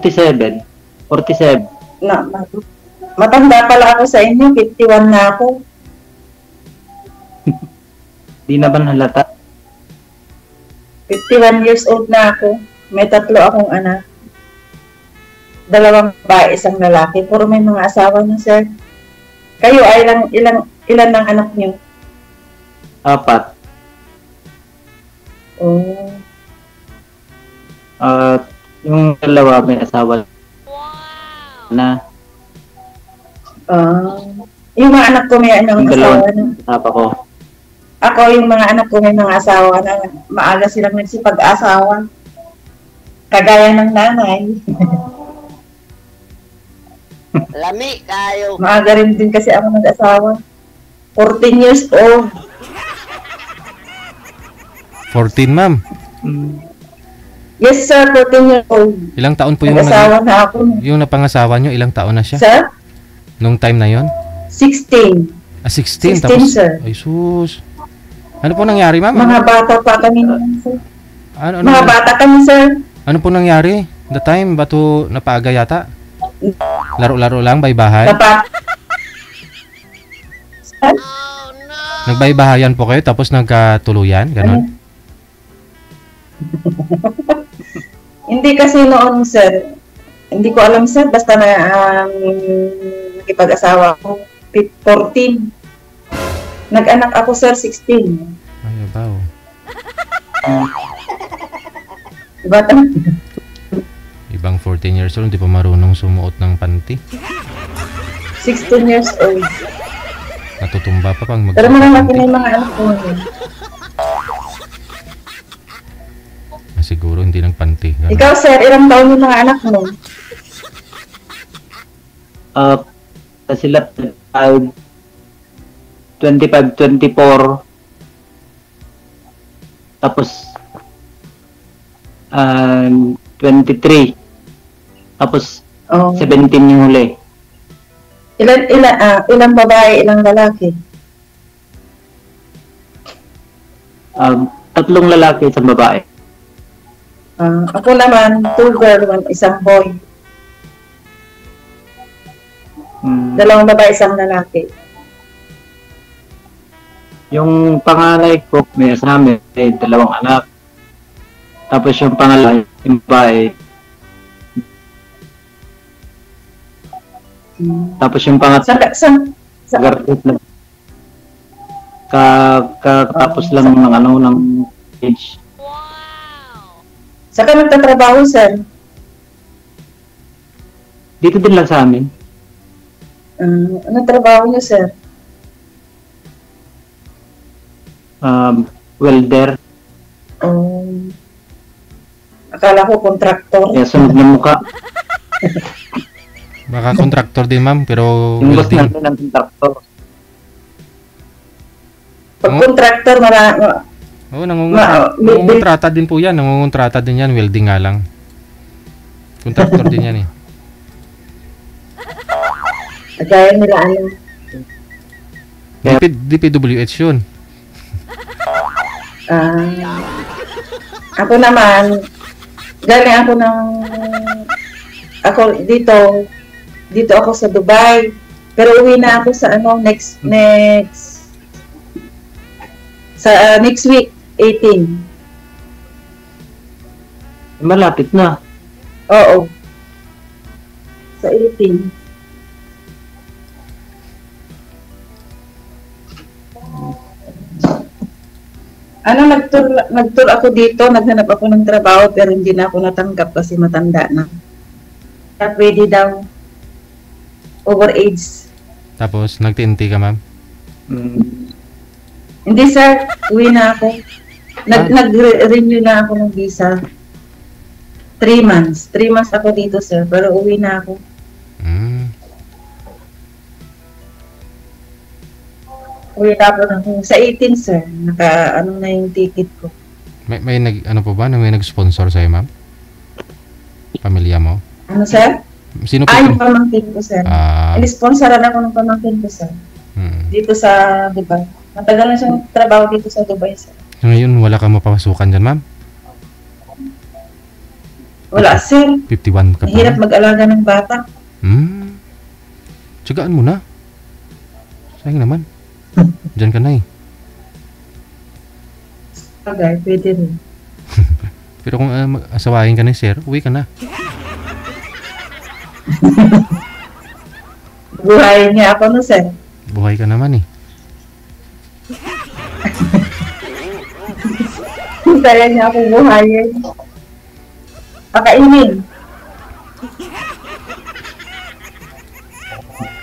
47. 47. Na, matanda pala ako sa inyo, 51 na ako. Di na ba halata? 51 years old na ako. May 3 akong anak. 2 babae, 1 lalaki. Puro may mga asawa na, sir. Kayo ay ilan ng anak niyo? 4. Oh. Yung dalawa may asawa na. Yung mga anak ko may anong asawa na. Papa ko. Ako, yung mga anak ko may mga asawa na. Maaga silang nagsipag-asawa. Kagaya ng nanay. Lami kayo. Maaga rin din kasi ako nag-asawa. 14 years old. 14, ma'am. Yes, sir. 14 years old. Ilang taon po yung nag-asawa na ako. Yung napangasawa nyo, ilang taon na siya? Sir? Nung time na yon? 16. 16? 16, Tapos, sir. ay sus. Ano po nangyari, ma'am? Mga bata pa kami naman, sir. Ano, mga bata kami, sir. Ano po nangyari? The time, bato napaaga yata? Laro-laro lang, baybahay? Nagbaybahayan po kayo, tapos nagkatuluyan? Ganon? Hindi kasi noon, sir. Hindi ko alam, sir. Basta na nakipag-asawa ko. 14. Nag-anak ako, sir, 16. Ay, abaw. Diba? Ibang 14 years old, hindi pa marunong sumuot ng panty. 16 years old. Natutumba pa pang Pero malalaki na yung mga anak ko ngayon. Siguro hindi ng panty. Ganun. Ikaw, sir, ilang taon yung mga anak mo? Sila 25, 24. Tapos 23. Tapos 17 yung huli. Ilang babae, ilang lalaki? 3 lalaki, 1 babae. Ako naman, 2 girl, 1 boy. 2 babae, 1 lalaki. Yung panganay ko, may asawa, may 2 anak. Tapos yung pangalawa, yung babae. Tapos yung pangatlo, graduate na. Katapos lang ng age. Saan ka nagtatrabaho, sir? Dito din lang sa amin. Anong trabaho niyo, sir? Welder. Akala ko kontraktor. Kaya sunod na mukha. Baka kontraktor din, ma'am, pero yung boss welding. natin ng kontraktor. Pag kontraktor, Oo, nangungontrata din po yan. Nangungontrata din yan. Welding nga lang. Kontraktor din yan eh. Kaya nila ano. DPWH yun. Ako naman, galing ako dito ako sa Dubai. Pero uwi na ako sa next week, 18. Malapit na. Oo. Sa 18. Nag-tour ako dito, naghanap ako ng trabaho pero hindi na ako natanggap kasi matanda na. Kaya pwede daw. Overage. Tapos, nag-TNT ka, ma'am? Hindi, sir. Uwi na ako. Nag-renew na ako ng visa. 3 months. 3 months ako dito, sir. Pero uwi na ako. Uwi na ako sa 18, sir. Na yung ticket ko. May nag-sponsor sa'yo, ma'am? Pamilya mo? Ano, sir? Sino po? Yung pamangkin ko, sir. In-sponsoran ako ng pamangkin ko, sir. Dito sa Dubai. Matagal na siyang trabaho dito sa Dubai, sir. Ngayon, wala kang mapapasukan dyan, ma'am? Wala, sir. 51 ka pa. Mahirap mag-alaga ng bata. Tsagaan mo na. Sayang naman. Diyan ka na eh. Bagay, pwede rin. Pero kung asawahin ka ni sir, uwi ka na. Buhayin niya ako no, sir. Buhay ka naman eh. Kaya niya ako buhayin. Pakainin.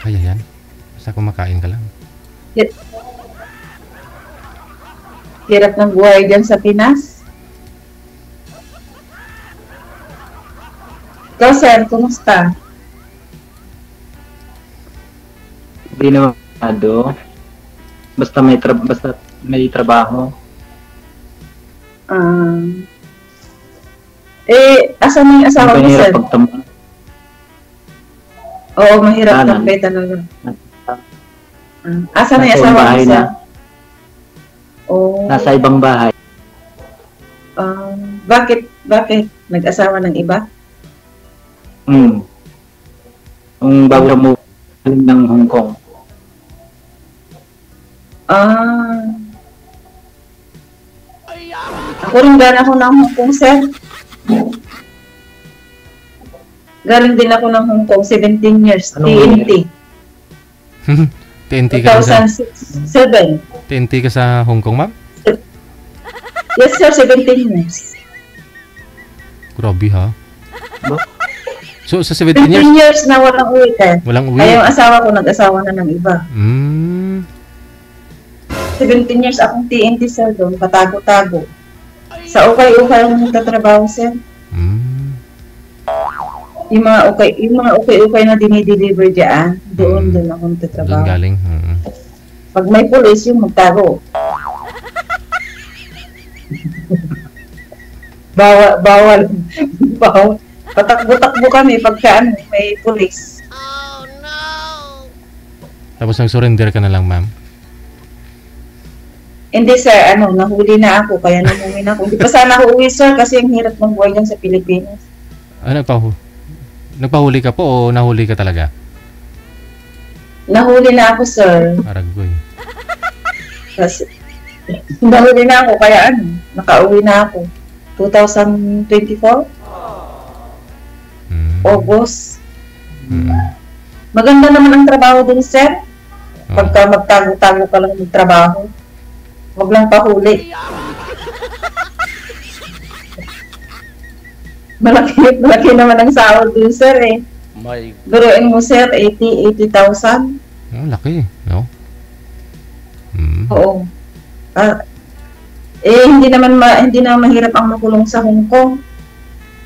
Kaya yan. Basta kumakain ka lang. Hirap ng buhay dyan sa Pinas. Ikaw, sir, kumusta? Hindi naman masyado. Basta may trabaho. Asan mo yung asawa mo, sir? Mahirap pagtama. Oo, mahirap Kanan. tambay talaga. Asan na yung Nasa asawa mo, bahay sir? na. Oo. Nasa ibang bahay. Bakit? Nag-asawa ng iba? Yung bago mo ng Hong Kong. Ako rin galing ako ng Hong Kong, sir. Galing din ako ng Hong Kong, 17 years, Anong TNT. TNT ka sa 2007. TNT ka sa Hong Kong, ma'am? Yes, sir, 17 years. Grabe ha. Ba? So sa 17 years, 17 years na walang uwi, sir. walang uwi. Kaya yung asawa ko, nag-asawa na ng iba. 17 years akong TNT, sir, doon, patago-tago. Sa ukay-ukay ang nagtatrabaho, sir. Yung mga ukay-ukay na dinideliver dyan, doon ako Doon nagtatrabaho. galing. Pag may police, yung magtago. Bawal. Patakbo-takbo kami pagka may police. Tapos nag-surrender ka na lang, ma'am. Hindi, sir, nahuli na ako, kaya namuwi na ako. Hindi pa sana ako uwi, sir, kasi ang hirap ng buhay dyan sa Pilipinas. Nagpahuli ka po o nahuli ka talaga? Nahuli na ako, sir. Aragoy. Kasi, nahuli na ako, kaya nakauwi na ako. 2024? August. Maganda naman ang trabaho dun, sir. Pagka magtago-tago ka lang ng trabaho. Huwag lang pahuli. Malaki naman ang sahod dun, sir, eh. Biruin mo, sir, 80,000. Laki, no? Oo. Hindi naman mahirap ang makulong sa Hong Kong.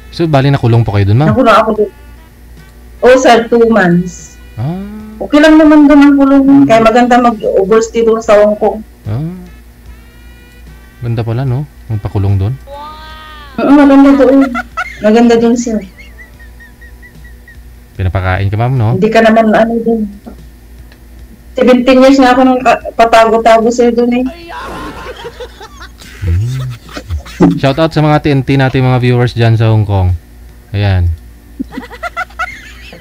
So, bali nakulong po kayo dun, ma'am? Nakulong ako dun. Sir, 2 months. Okay lang naman dun ang kulong. Kaya maganda mag-overstay dun sa Hong Kong. Ganda pala, no? Magpakulong dun. Maganda doon. Maganda dun, sir. Pinapakain ka, ma'am, no? Hindi ka naman dun. 17 years na ako nang patago-tago, sir, dun, eh. Shoutout sa mga TNT natin, mga viewers dyan sa Hong Kong. Ayan.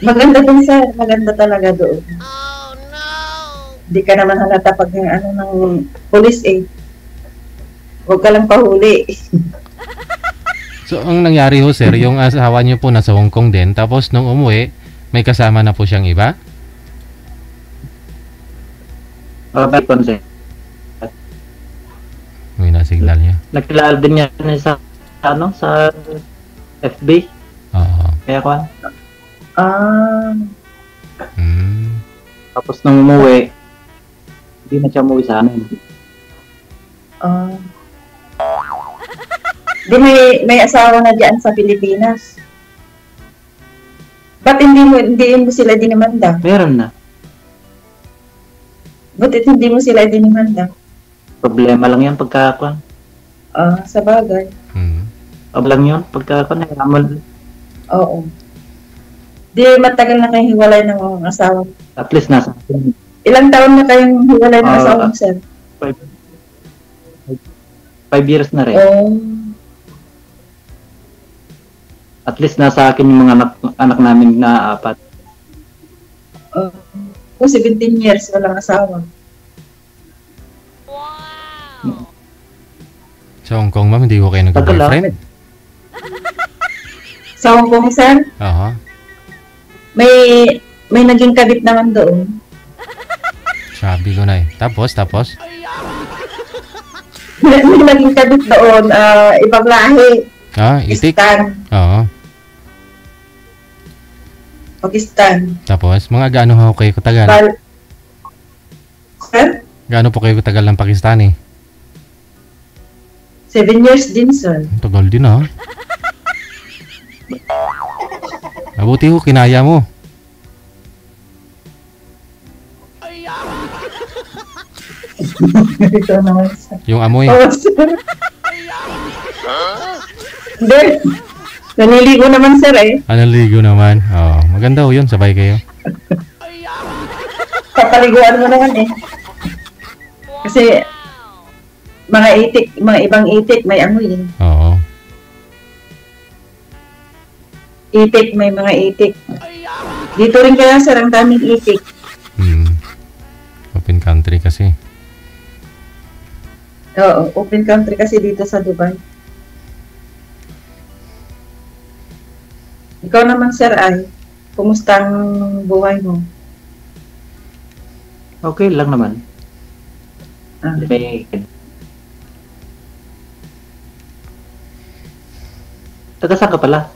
Maganda dun, sir. Maganda talaga doon. Hindi ka naman halata pag ng police, eh. Huwag ka lang pahuli. So, ang nangyari ho, sir, yung asawa niyo po nasa Hong Kong din, tapos nung umuwi, may kasama na po siyang iba? Sir. May nasignal niya. Nakilala din niya sa FB. Oo. Kaya ko. Tapos nung umuwi, hindi na siya umuwi sa amin. Di may asawa na diyan sa Pilipinas. Ba't hindi mo sila dinimanda? Meron na. Ba't hindi mo sila dinimanda? Problema lang yan pagkakakuan. Sa bagay. Problema lang yun pagkakakuan. Oo. Di matagal na kayong hiwalay ng mga asawa. At least nasa atin. Ilang taon na kayong hiwalay ng asawa, sir? 5 years na rin. At least nasa akin yung mga anak namin na 4. Kung 17 years, walang asawa. Sa Hong Kong, ma'am, hindi ko kayo nag-boyfriend? Sa Hong Kong, sir, Oo. may naging kabit naman doon. Sabi ko na eh. Tapos? May naging kabit doon, ibang lahi. Itik? Pakistan. Oo. Pakistan. Tapos, mga gaano ho kayo katagal? Sir? Gaano po kayo katagal ng Pakistani? 7 years din, sir. Tagal din ha. Mabuti ho, kinaya mo. Ito naman, sir. Yung amoy. Oh, sir. Hindi. Naniligo naman, sir, eh. Ligo naman. Oo, maganda ho yun, sabay kayo. Papaliguan mo naman, eh. Kasi, mga ibang itik, may amoy, eh. Oo. Itik, may mga itik. Dito rin kaya, sir, ang daming itik. Open country kasi. Oo, open country kasi dito sa Dubai. Ikaw naman, sir, ay, kumusta ang buhay mo? Okay lang naman. Ah. May... Taga saan ka pala?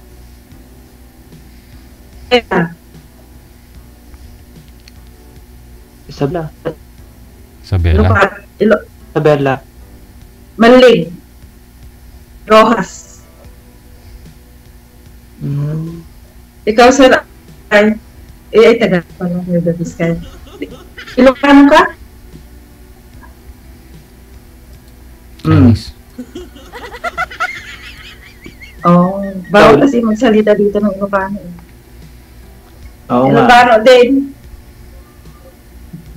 Isabela. Isabela. Isabela. Manlig. Rojas. Ikaw, sir, ay taga pala, Nueva Vizcaya. Ilocano ka? Chinese. Oh, bawal kasi magsalita dito ng Ilocano. Oo nga. Ilocano din.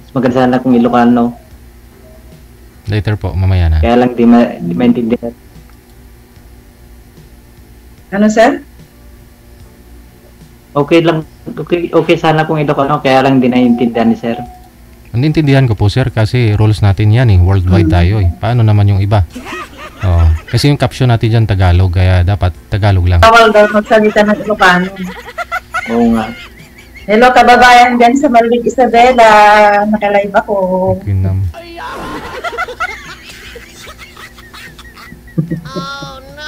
Mas maganda sana kung Ilocano. Later po, mamaya na. Kaya lang di maintindihan. Ano, sir? Okay lang. Okay sana kung Ilocano. Kaya lang di naiintindihan ni sir. Naintindihan ko po, sir, kasi rules natin yan eh. Worldwide tayo eh. Paano naman yung iba? Oo. Kasi yung caption natin dyan Tagalog, kaya dapat Tagalog lang. Bawal daw magsalita ng Ilocano. Oo nga. Hello, kababayan dyan sa Manlig, Isabela. Nakalive ako. Okay naman. Oh no!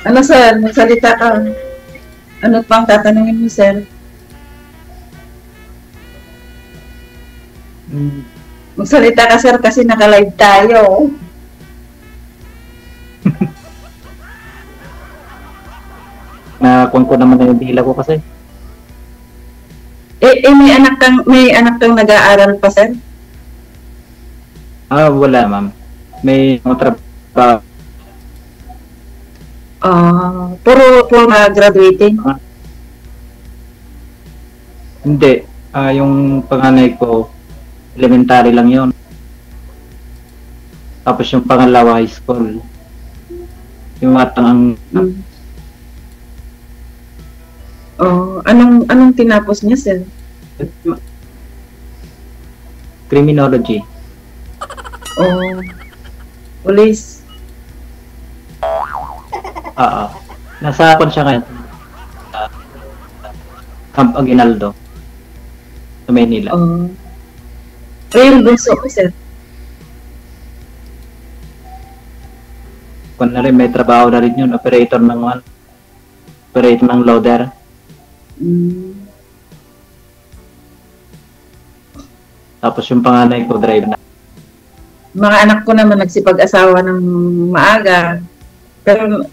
Ano, sir? Magsalita ka. Ano pang tatanungin mo, sir? Magsalita ka, sir, kasi nakalive tayo. Nakuha ko naman na yung dila ko kasi. May anak kang nag-aaral pa, sir? Wala ma'am. May mga trabaho. Puro na graduating. Hindi. Yung panganay ko, elementary lang yon. Tapos yung pangalawa, high school. Yung matang Anong tinapos niya, sir? criminology. Police. Nasa kon siya ngayon. Camp Aguinaldo. Sa Maynila. Yung bunso ko, sir. Kung na rin, may trabaho na rin yun. Operator ng loader. Tapos yung panganay ko, drive na. Mga anak ko naman nagsipag-asawa ng maaga. Pero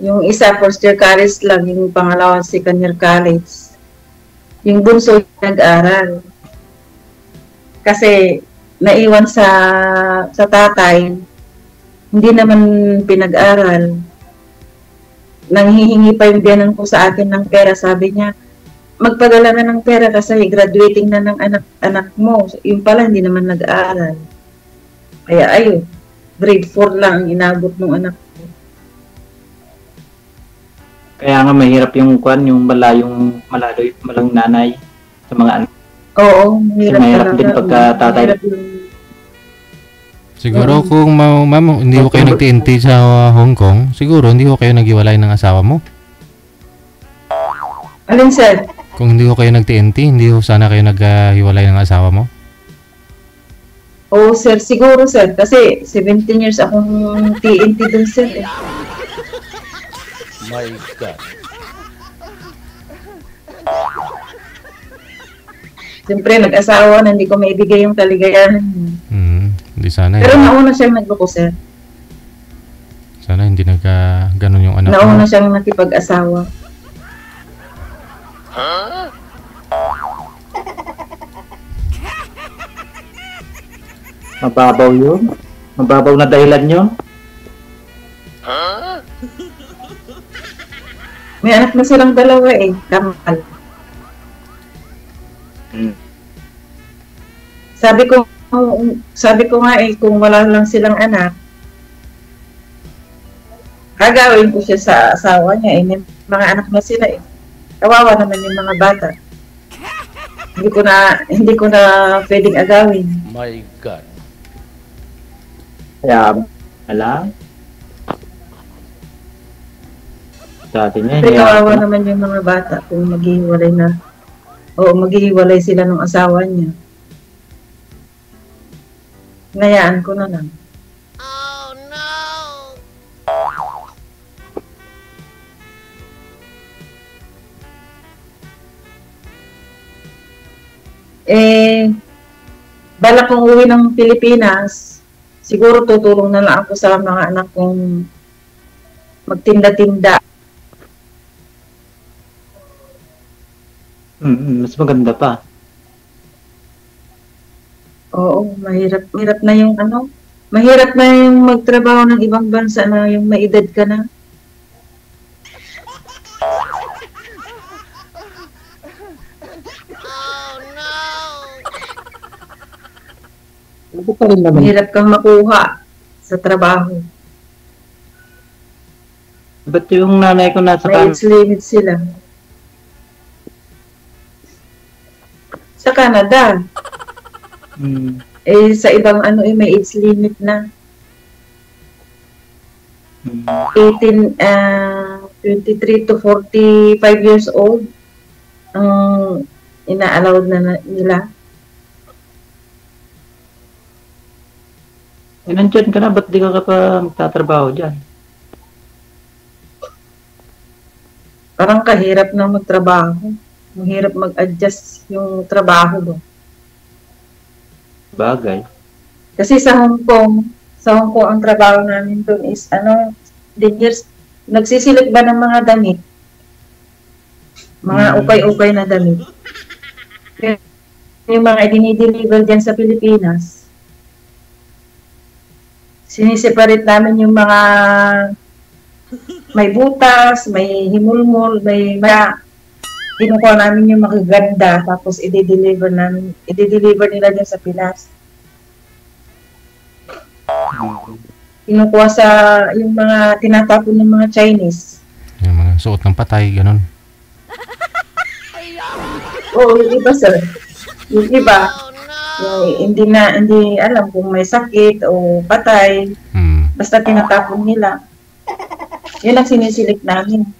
yung isa, first year college lang. Yung pangalawa, second year college. Yung bunso nag-aral. Kasi naiwan sa tatay, hindi naman pinag-aral. Nanghihingi pa yung biyanan ko sa akin ng pera. Sabi niya, magpadala na ng pera kasi graduating na ng anak mo. Yung pala, hindi naman nag-aaral. Kaya ayun, grade 4 lang ang inabot ng anak ko. Kaya nga mahirap yung kwan, yung malang nanay sa mga anak. Oo, mahirap Mahirap talaga. din pagka tatay. Mahirap yung Siguro kung ma'am, hindi ko kayo nag-TNT sa Hong Kong, siguro hindi ko kayo naghiwalay ng asawa mo. Alin, sir? Kung hindi ko kayo nag-TNT, hindi ko sana kayo naghiwalay ng asawa mo. Oo, sir. Siguro, sir. Kasi 17 years akong TNT dun, sir. Eh. My God. Siyempre, nag-asawa na hindi ko maibigay yung kaligayahan niya. Hindi sana. Pero nauna siyang nagloko, sir. Sana hindi ganon yung anak Nauna mo. siyang nakipag-asawa. Mababaw yun. Mababaw na dahilan yun. May anak na silang dalawa eh. Kamal. Sabi ko nga eh, kung wala lang silang anak, gagawin ko siya sa asawa niya eh. May mga anak na sila eh. Kawawa naman yung mga bata. Hindi ko na pwedeng agawin. My God. Kaya, alam. Dati niya, Siyempre kawawa naman yung mga bata kung maghihiwalay na. O maghihiwalay sila ng asawa niya. Ngayaan ko na lang. Oh no! Balak kong uwi ng Pilipinas, siguro tutulong na lang ako sa mga anak kong magtinda-tinda. Mas maganda pa. Oo, mahirap na yung mahirap na yung magtrabaho ng ibang bansa na yung may edad ka na. Ano pa rin naman? Mahirap kang makuha sa trabaho. Ba't yung nanay ko nasa May age limit sila. Sa Canada, sa ibang may age limit na. 23 to 45 years old ang ina-allowed na nila. Nandyan ka na, ba't di ka pa magtatrabaho dyan? Parang kahirap na magtrabaho. Mahirap mag-adjust yung trabaho mo. Bagay. Kasi sa Hong Kong ang trabaho namin doon is years, nagsisilip ba ng mga damit? Mga ukay-ukay na damit. Yung mga idinideliver dyan sa Pilipinas, siniseparate namin yung mga may butas, may himulmul, may kinukuha namin yung magaganda, tapos i-deliver nila dyan sa Pilas. Kinukuha sa yung mga tinatapon ng mga Chinese. Yung mga suot ng patay, ganun. Oo, yung iba sir. Yung iba, hindi alam kung may sakit o patay. Basta tinatapon nila. Yun ang sinisilik namin.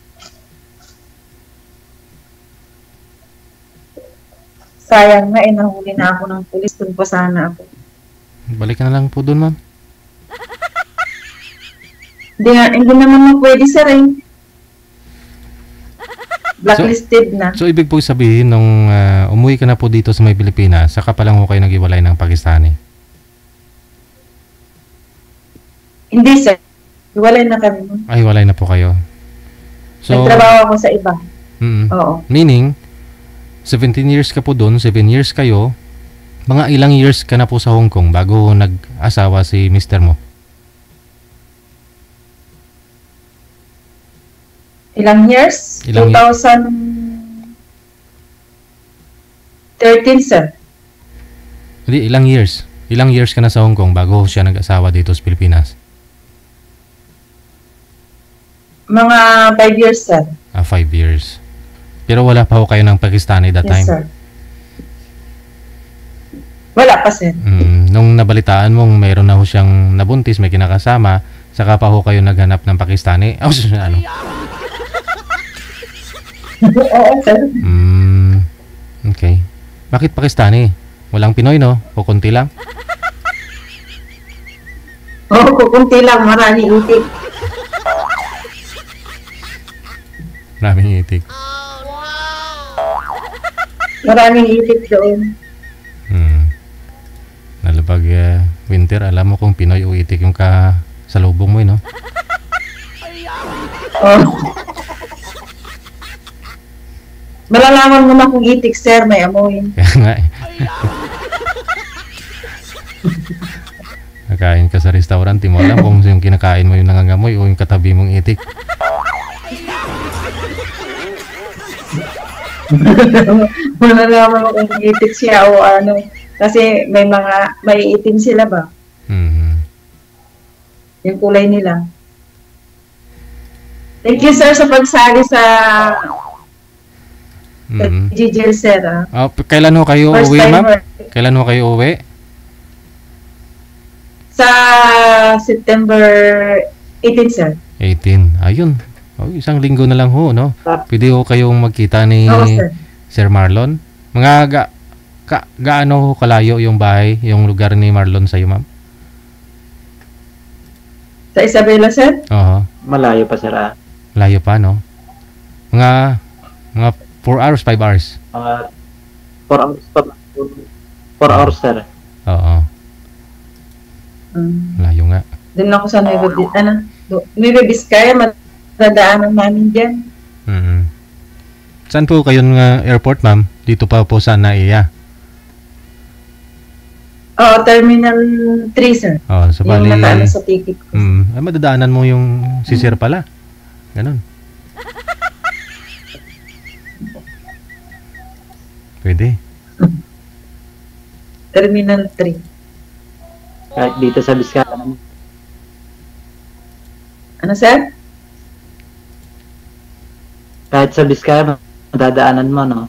Sayang nga, nahuli na ako ng pulis. Doon pa sana ako. Balik ka na lang po doon, ma'am. Hindi naman pwede sir eh. Blacklisted na. So, ibig po sabihin, nung umuwi ka na po dito sa may Pilipinas, saka pa lang ho kayo nag-iwalay ng Pakistani? Hindi sir. Hiwalay na kami. Ay, hiwalay na po kayo. So, nagtrabaho ako sa iba. Oo. Meaning, 17 years ka po doon, 7 years kayo, mga ilang years ka na po sa Hong Kong bago nag-asawa si mister mo? Ilang years? 2013, sir. Hindi, ilang years? Ilang years ka na sa Hong Kong bago siya nag-asawa dito sa Pilipinas? Mga 5 years, sir. 5 years. Pero wala pa ho kayo ng Pakistani that Yes, time? sir. Wala pa, sir. Nung nabalitaan mong mayroon na ho siyang nabuntis, may kinakasama, saka pa ho kayo naghanap ng Pakistani? Ano? Oo, sir. Okay. Bakit Pakistani? Walang Pinoy, no? O konti lang? Oo, kukunti lang. Maraming itik. Maraming itik. Maraming itik doon. Lalo pag winter, alam mo kung Pinoy o itik yung salubong mo, no? Oh. Malalaman mo na kung itik, sir, may amoy. Kaya nga eh. Nakain ka sa restaurant, di mo alam kung yung kinakain mo yung nangangamoy o yung katabi mong itik. Malalaman mo kung itik siya o ano. Kasi may itim sila ba? Yung kulay nila. Thank you, sir, sa pagsali sa GGL, sir. Kailan ho kayo First uwi, ma'am? timer. Kailan ho kayo uwi? Sa September 18, sir. 18. Ayun. Isang linggo na lang ho, no? Pwede ho kayong magkita ni Oo, sir. Sir Marlon. Mga gaano ho kalayo yung bahay, yung lugar ni Marlon sa'yo, ma'am? Sa Isabela, sir? Oo. Malayo pa, sir. Layo pa, no? Mga 4 hours, 5 hours? 4 hours pa. 4 hours, sir. Oo. Layo nga. Doon ako sa Nueva Vizcaya, madadaanan namin dyan. Saan po kayo ng airport, ma'am? Dito pa po sa Naiya? Oo, Terminal 3, sir. So bali... Yung nakaano sa ticket ko. Madadaanan mo yung si Sir pala. Ganon. Pwede. Terminal 3. Kahit dito sa Vizcaya. Ano, sir? Kahit sa Vizcaya, madadaanan mo, no?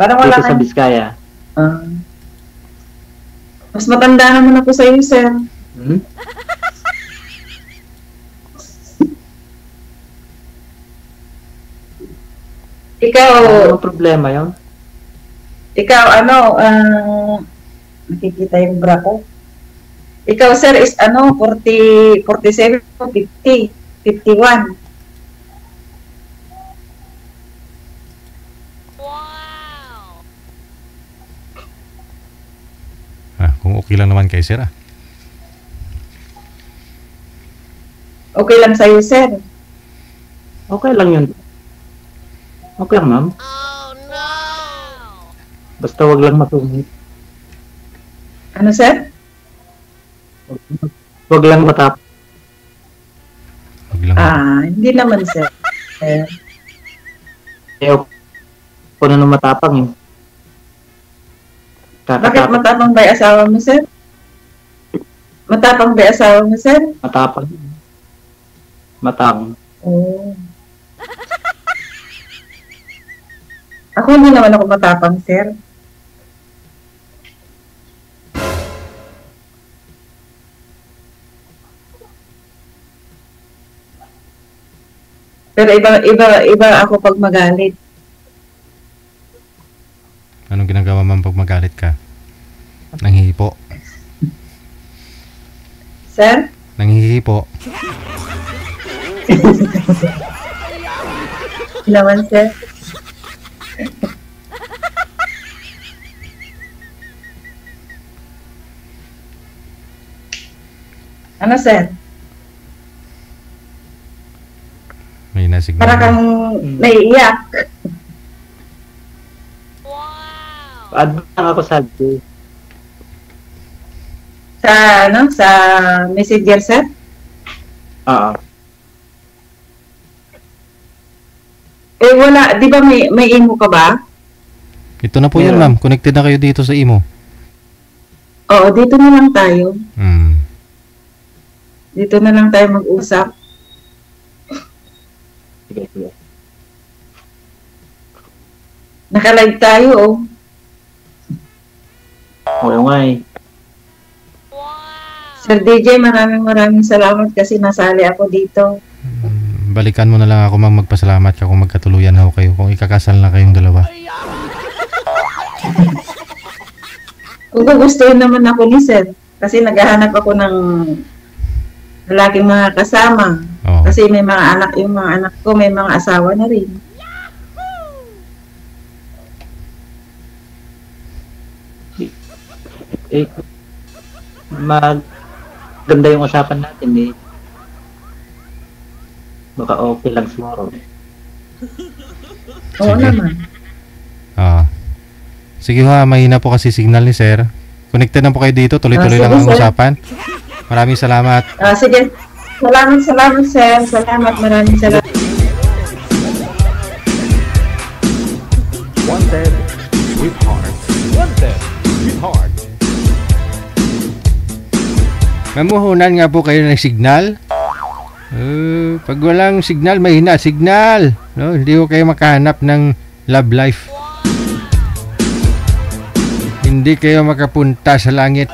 Parang wala Dito sa Vizcaya. Mas matanda naman ako sa iyo, sir. Ikaw, Ano problema yun? nakikita yung bra ko. Ikaw, sir, is 40, 47, 50, 51. Kung okay lang naman kay Sir, Okay lang sa'yo, sir. Okay lang yun. Okay lang, ma'am. Basta wag lang matungit. Ano, sir? Wag lang matap. Wag lang. Hindi naman, sir. Ako na nung matapang eh. Bakit matapang ba yung asawa mo, sir? Matapang ba yung asawa mo, sir? Matapang. Matang. Oh. Ako hindi naman ako matapang, sir. Pero iba ako pag magalit. Anong ginagawa mo pag magalit ka? Nanghihipo. Sir? Nanghihipo. Naman, sir. Ano, sir? May nasignal. Para kang naiiyak. Add lang ako sa address. Sa messenger, sir? Oo. Wala. Di ba may imo ka ba? Ito na po yun, Meron. ma'am. Connected na kayo dito sa imo. Oo, dito na lang tayo. Hmm. Dito na lang tayo mag-usap. Sige, sige. Naka-live tayo, oh. Oo nga eh. Sir DJ, maraming salamat kasi nasali ako dito. Balikan mo na lang ako, ma'am, magpasalamat ka kung magkatuluyan na ako kayo, kung ikakasal na kayong dalawa. Kung gugustuhin naman ako ni Sir, kasi naghahanap ako ng lalaking mga kasama. Oo. Kasi may mga anak, yung mga anak ko, may mga asawa na rin. Eh, maganda yung usapan natin eh. Baka okay lang siguro. Oo Sige. naman. Ah. Sige ha, mahina po kasi signal ni sir. Connected na po kayo dito, tuloy-tuloy Sige, lang ang sir. usapan. Maraming salamat. Sige. Salamat, Sir. Maraming salamat. Wanted with heart. Wanted with heart. Mamuhunan nga po kayo ng signal. Pag walang signal, mahina signal. No, hindi ko kayo makahanap ng love life. Hindi kayo makapunta sa langit.